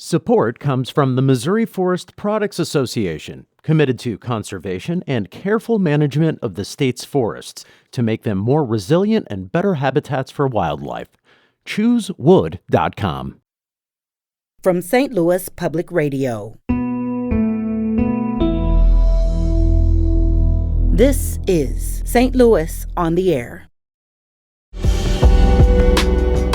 Support comes from the Missouri Forest Products Association, committed to conservation and careful management of the state's forests to make them more resilient and better habitats for wildlife. ChooseWood.com. From St. Louis Public Radio. This is St. Louis on the Air.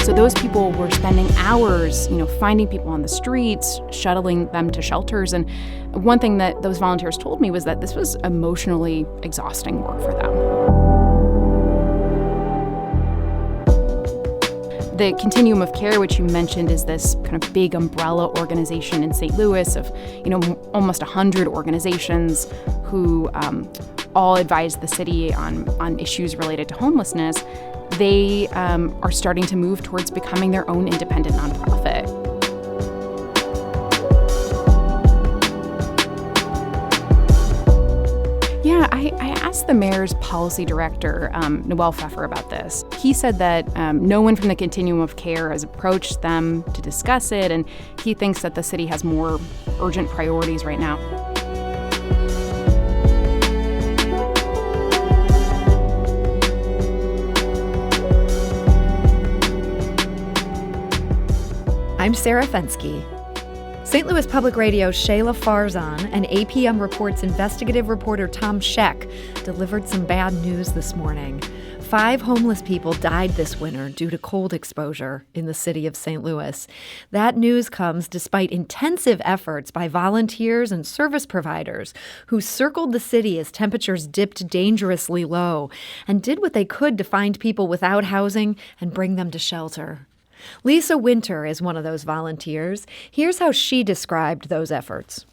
So those people were spending hours, finding people on the streets, shuttling them to shelters. And one thing that those volunteers told me was that this was emotionally exhausting work for them. The Continuum of Care, which you mentioned, is this kind of big umbrella organization in St. Louis of, almost 100 organizations who all advise the city on issues related to homelessness. They are starting to move towards becoming their own independent nonprofit. Yeah, I asked the mayor's policy director, Noel Pfeffer, about this. He said that no one from the Continuum of Care has approached them to discuss it, and he thinks that the city has more urgent priorities right now. I'm Sarah Fensky. St. Louis Public Radio's Shahla Farzan and APM Report's investigative reporter Tom Scheck delivered some bad news this morning. 5 homeless people died this winter due to cold exposure in the city of St. Louis. That news comes despite intensive efforts by volunteers and service providers who circled the city as temperatures dipped dangerously low and did what they could to find people without housing and bring them to shelter. Lisa Winter is one of those volunteers. Here's how she described those efforts.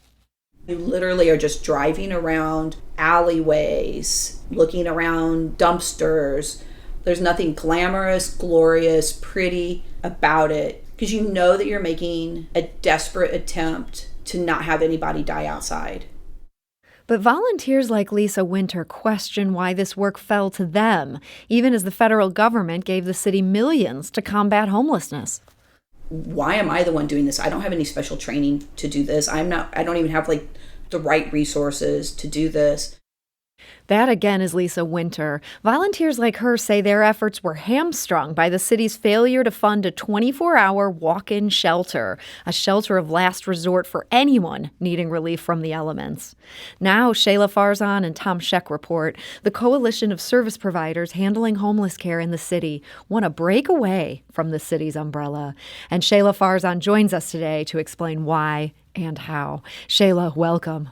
You literally are just driving around alleyways, looking around dumpsters. There's nothing glamorous, glorious, pretty about it, because you know that you're making a desperate attempt to not have anybody die outside. But volunteers like Lisa Winter question why this work fell to them, even as the federal government gave the city millions to combat homelessness. Why am I the one doing this? I don't have any special training to do this. I don't even have the right resources to do this. That again is Lisa Winter. Volunteers like her say their efforts were hamstrung by the city's failure to fund a 24-hour walk-in shelter, a shelter of last resort for anyone needing relief from the elements. Now, Shahla Farzan and Tom Scheck report the coalition of service providers handling homeless care in the city want to break away from the city's umbrella. And Shahla Farzan joins us today to explain why and how. Shahla, welcome.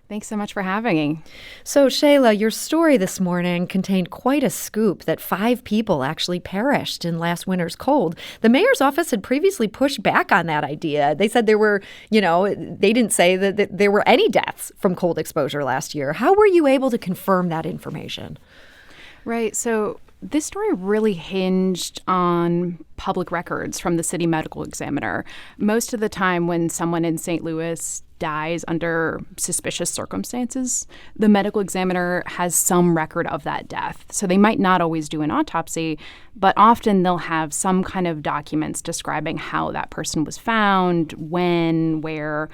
Thanks so much for having me. So, Shahla, your story this morning contained quite a scoop that 5 people actually perished in last winter's cold. The mayor's office had previously pushed back on that idea. They said there were, they didn't say that there were any deaths from cold exposure last year. How were you able to confirm that information? Right. So this story really hinged on public records from the city medical examiner. Most of the time when someone in St. Louis dies under suspicious circumstances, the medical examiner has some record of that death. So they might not always do an autopsy, but often they'll have some kind of documents describing how that person was found, when, where.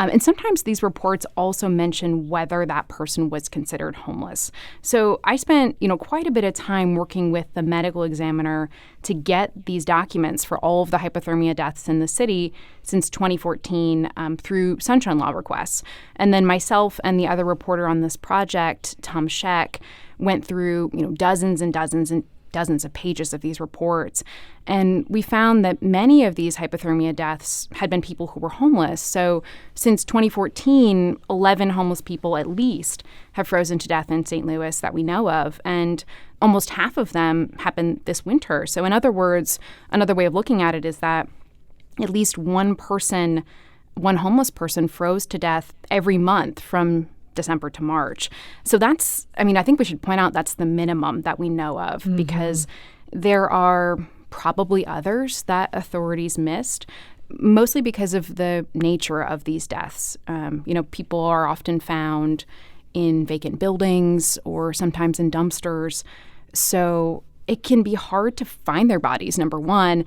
And sometimes these reports also mention whether that person was considered homeless. So I spent, quite a bit of time working with the medical examiner to get these documents for all of the hypothermia deaths in the city since 2014 through sunshine law requests. And then myself and the other reporter on this project, Tom Scheck, went through, dozens and dozens and dozens of pages of these reports. And we found that many of these hypothermia deaths had been people who were homeless. So since 2014, 11 homeless people at least have frozen to death in St. Louis that we know of. And almost half of them happened this winter. So in other words, another way of looking at it is that at least one homeless person froze to death every month from December to March. So I think we should point out that's the minimum that we know of, because there are probably others that authorities missed, mostly because of the nature of these deaths. People are often found in vacant buildings or sometimes in dumpsters. So it can be hard to find their bodies, number one.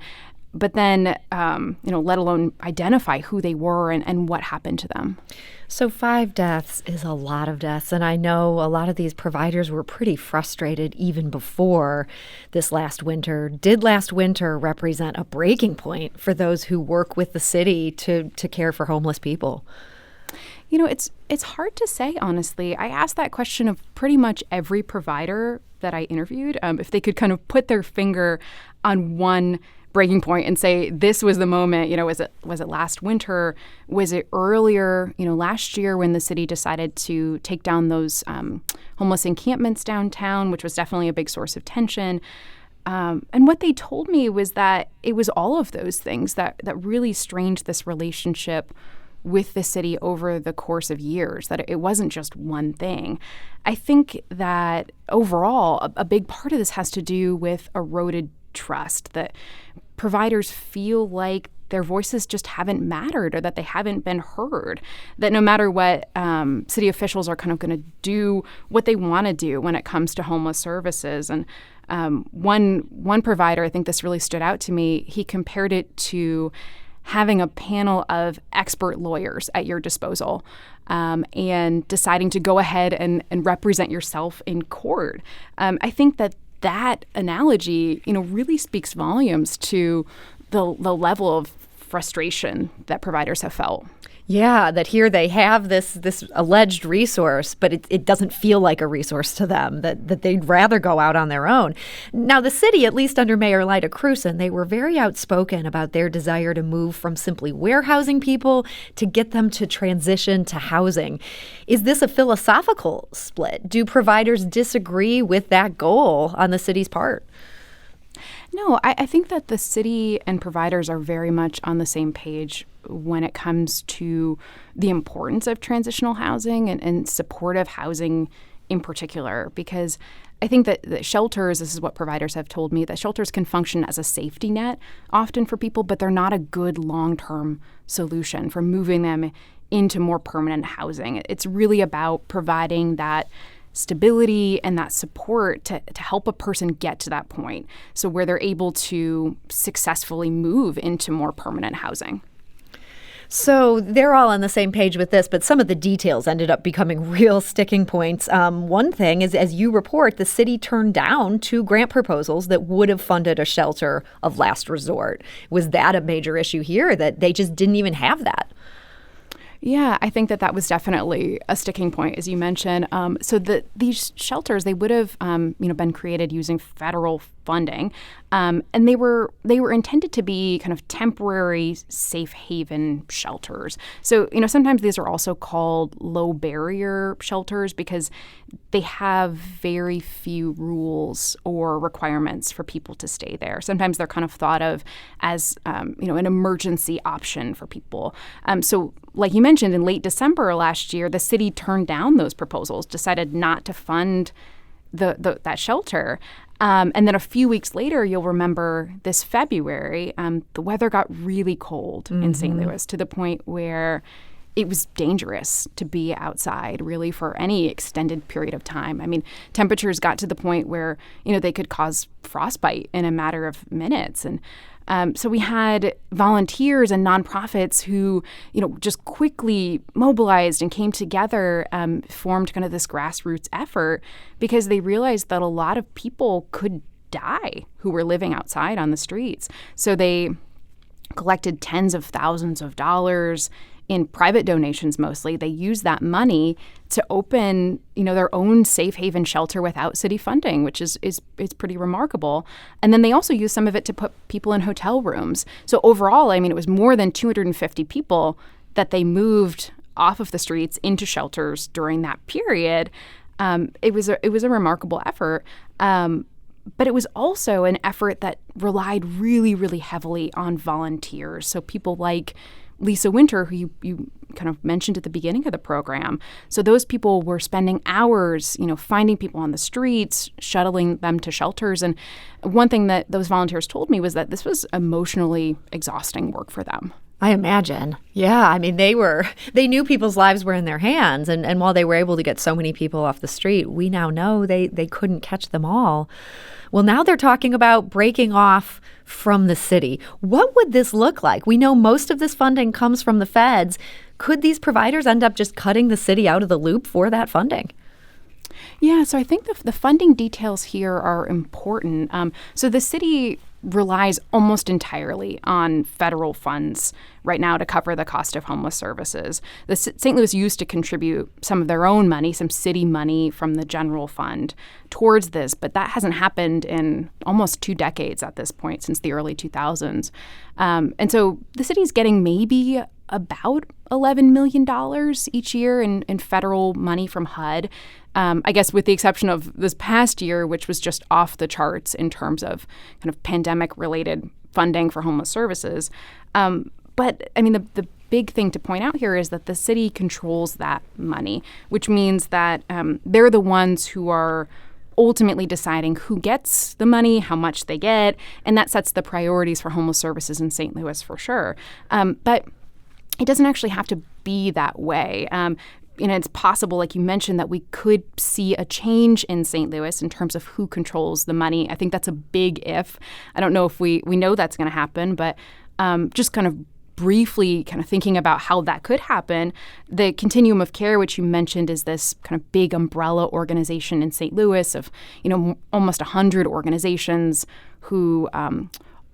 but then, let alone identify who they were and what happened to them. So 5 deaths is a lot of deaths, and I know a lot of these providers were pretty frustrated even before this last winter. Did last winter represent a breaking point for those who work with the city to care for homeless people? It's hard to say, honestly. I asked that question of pretty much every provider that I interviewed, if they could kind of put their finger on one breaking point and say, this was the moment. Was it last winter? Was it earlier, last year when the city decided to take down those homeless encampments downtown, which was definitely a big source of tension. And what they told me was that it was all of those things that really strained this relationship with the city over the course of years, that it wasn't just one thing. I think that overall, a big part of this has to do with eroded trust, that providers feel like their voices just haven't mattered or that they haven't been heard, that no matter what, city officials are kind of going to do what they want to do when it comes to homeless services. And one provider, I think this really stood out to me, he compared it to having a panel of expert lawyers at your disposal and deciding to go ahead and represent yourself in court. I think that analogy, really speaks volumes to the level of frustration that providers have felt. Yeah, that here they have this alleged resource, but it doesn't feel like a resource to them, that they'd rather go out on their own. Now, the city, at least under Mayor Lyda Crewson, they were very outspoken about their desire to move from simply warehousing people to get them to transition to housing. Is this a philosophical split? Do providers disagree with that goal on the city's part? No, I think that the city and providers are very much on the same page when it comes to the importance of transitional housing and supportive housing in particular, because I think that shelters, this is what providers have told me, that shelters can function as a safety net often for people, but they're not a good long-term solution for moving them into more permanent housing. It's really about providing that stability and that support to help a person get to that point, so where they're able to successfully move into more permanent housing. So they're all on the same page with this, but some of the details ended up becoming real sticking points. One thing is, as you report, the city turned down 2 grant proposals that would have funded a shelter of last resort. Was that a major issue here, that they just didn't even have that? Yeah, I think that was definitely a sticking point, as you mentioned. So these shelters, they would have, been created using federal funding, and they were intended to be kind of temporary safe haven shelters. So sometimes these are also called low barrier shelters because they have very few rules or requirements for people to stay there. Sometimes they're kind of thought of as an emergency option for people. So like you mentioned, in late December last year, the city turned down those proposals, decided not to fund that shelter. And then a few weeks later, you'll remember this February, the weather got really cold in St. Louis, to the point where it was dangerous to be outside really for any extended period of time. I mean, temperatures got to the point where, they could cause frostbite in a matter of minutes. And so we had volunteers and nonprofits who, just quickly mobilized and came together, formed kind of this grassroots effort because they realized that a lot of people could die who were living outside on the streets. So they collected tens of thousands of dollars in private donations mostly. They used that money to open, their own safe haven shelter without city funding, which is pretty remarkable. And then they also used some of it to put people in hotel rooms. So overall, it was more than 250 people that they moved off of the streets into shelters during that period. It was a remarkable effort. But it was also an effort that relied really, really heavily on volunteers. So people like Lisa Winter, who you kind of mentioned at the beginning of the program. So those people were spending hours, finding people on the streets, shuttling them to shelters. And one thing that those volunteers told me was that this was emotionally exhausting work for them. I imagine. Yeah. I mean, they knew people's lives were in their hands. And while they were able to get so many people off the street, we now know they couldn't catch them all. Well, now they're talking about breaking off from the city. What would this look like? We know most of this funding comes from the feds. Could these providers end up just cutting the city out of the loop for that funding? Yeah, so I think the funding details here are important. So the city relies almost entirely on federal funds right now to cover the cost of homeless services. St. Louis used to contribute some of their own money, some city money from the general fund towards this, but that hasn't happened in almost 2 decades at this point, since the early 2000s. And so the city's getting maybe about $11 million each year in federal money from HUD. I guess with the exception of this past year, which was just off the charts in terms of kind of pandemic-related funding for homeless services. But, I mean, the big thing to point out here is that the city controls that money, which means that they're the ones who are ultimately deciding who gets the money, how much they get, and that sets the priorities for homeless services in St. Louis for sure. But it doesn't actually have to be that way. It's possible, like you mentioned, that we could see a change in St. Louis in terms of who controls the money. I think that's a big if. I don't know if we know that's going to happen, but just kind of briefly kind of thinking about how that could happen, the Continuum of Care, which you mentioned, is this kind of big umbrella organization in St. Louis of, almost 100 organizations who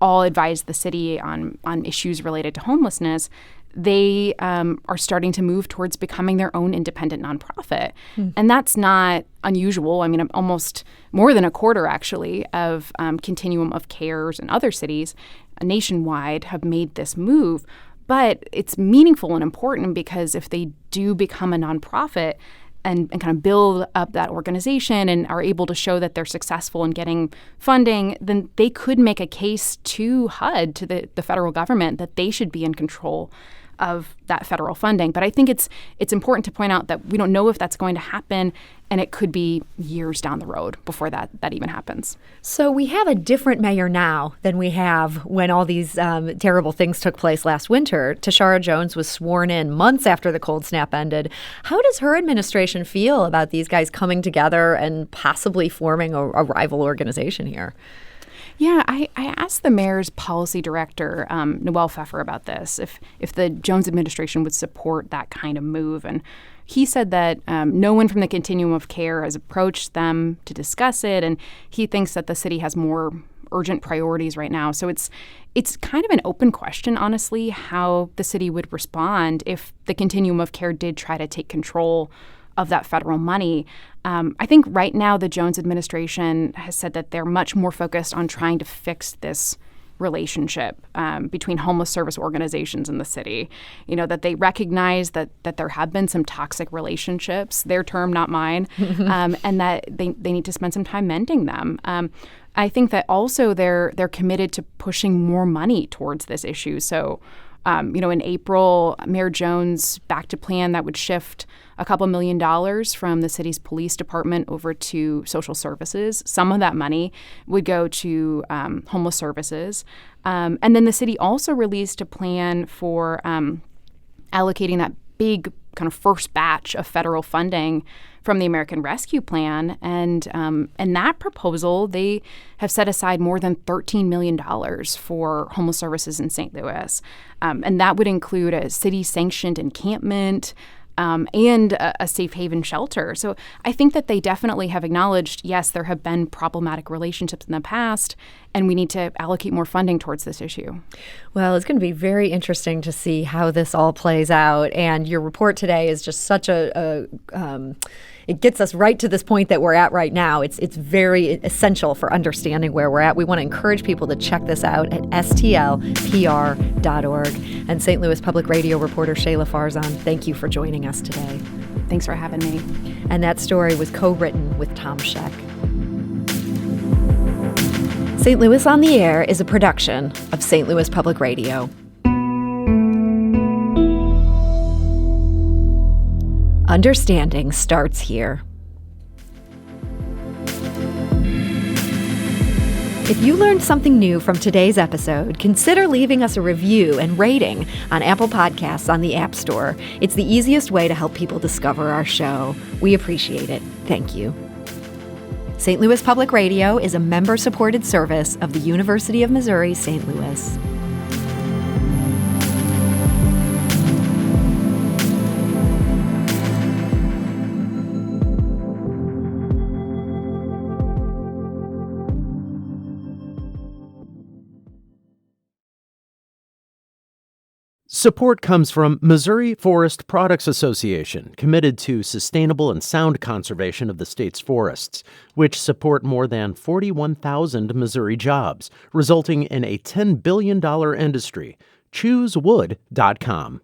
all advise the city on issues related to homelessness. They are starting to move towards becoming their own independent nonprofit. And that's not unusual. I mean, almost more than a quarter, actually, of Continuum of Cares and other cities nationwide have made this move. But it's meaningful and important because if they do become a nonprofit and kind of build up that organization and are able to show that they're successful in getting funding, then they could make a case to HUD, to the federal government, that they should be in control of that federal funding. But I think it's important to point out that we don't know if that's going to happen, and it could be years down the road before that even happens. So we have a different mayor now than we have when all these terrible things took place last winter. Tishaura Jones was sworn in months after the cold snap ended. How does her administration feel about these guys coming together and possibly forming a rival organization here? Yeah, I asked the mayor's policy director, Noel Pfeffer, about this, if the Jones administration would support that kind of move. And he said that no one from the Continuum of Care has approached them to discuss it, and he thinks that the city has more urgent priorities right now. So it's kind of an open question, honestly, how the city would respond if the Continuum of Care did try to take control of that federal money. I think right now the Jones administration has said that they're much more focused on trying to fix this relationship between homeless service organizations and the city. That they recognize that there have been some toxic relationships, their term, not mine, and that they need to spend some time mending them. I think that also they're committed to pushing more money towards this issue. So, in April, Mayor Jones backed a plan that would shift a couple $1 million from the city's police department over to social services. Some of that money would go to homeless services. And then the city also released a plan for allocating that big kind of first batch of federal funding from the American Rescue Plan. And that proposal, they have set aside more than $13 million for homeless services in St. Louis. And that would include a city-sanctioned encampment and a safe haven shelter. So I think that they definitely have acknowledged, yes, there have been problematic relationships in the past, and we need to allocate more funding towards this issue. Well, it's going to be very interesting to see how this all plays out. And your report today is just such it gets us right to this point that we're at right now. It's very essential for understanding where we're at. We want to encourage people to check this out at STLPR.org. And St. Louis Public Radio reporter Shahla Farzan, thank you for joining us today. Thanks for having me. And that story was co-written with Tom Sheck. St. Louis on the Air is a production of St. Louis Public Radio. Understanding starts here. If you learned something new from today's episode, consider leaving us a review and rating on Apple Podcasts on the App Store. It's the easiest way to help people discover our show. We appreciate it. Thank you. St. Louis Public Radio is a member-supported service of the University of Missouri, St. Louis. Support comes from Missouri Forest Products Association, committed to sustainable and sound conservation of the state's forests, which support more than 41,000 Missouri jobs, resulting in a $10 billion industry. ChooseWood.com.